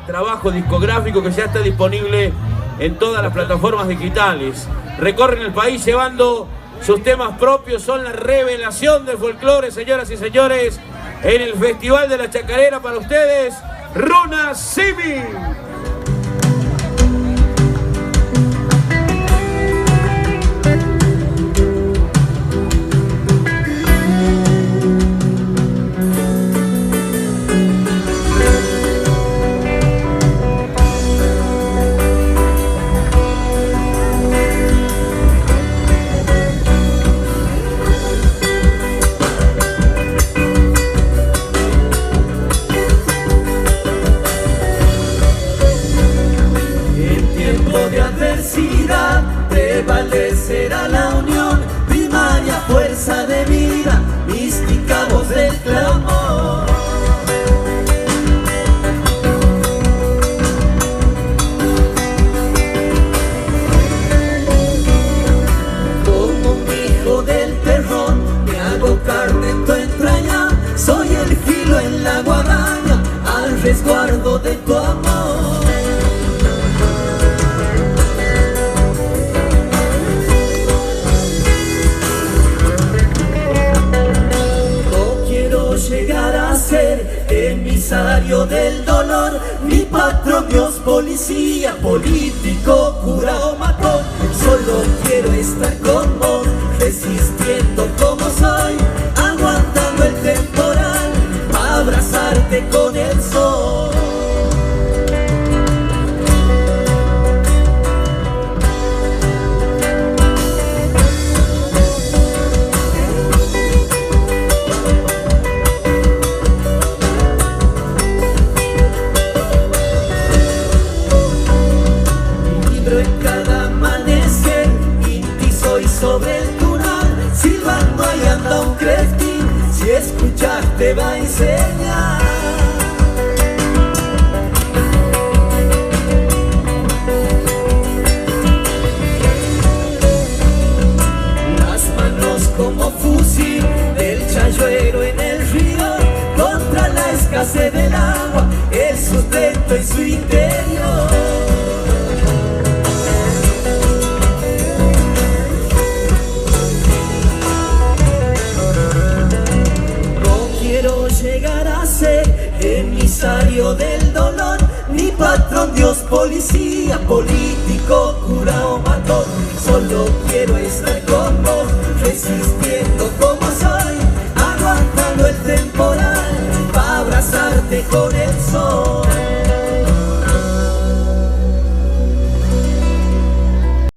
trabajo discográfico que ya está disponible en todas las plataformas digitales. Recorren el país llevando sus temas propios, son la revelación del folclore, señoras y señores, en el Festival de la Chacarera. Para ustedes, Runa Simi. Prevalecerá la unión, primaria fuerza de vida, mística voz del clamor. Como un hijo del terror, me hago carne en tu entraña, soy el filo en la guadaña, al resguardo de tu amor. Llegar a ser emisario del dolor, mi patrón, Dios, policía, político, cura o matón. Solo quiero estar con vos, resistiendo como soy, aguantando el temporal, pa' abrazarte con el sol. Sobre el tunal, silbando ahí anda un crespín, si escuchar te va a enseñar. Las manos como fusil del chayuero en el río, contra la escasez del agua, el sustento en su interior. Llegar a ser emisario del dolor, mi patrón, Dios, policía, político, cura o matón. Solo quiero estar con vos, resistiendo como soy, aguantando el temporal, pa' abrazarte con el sol.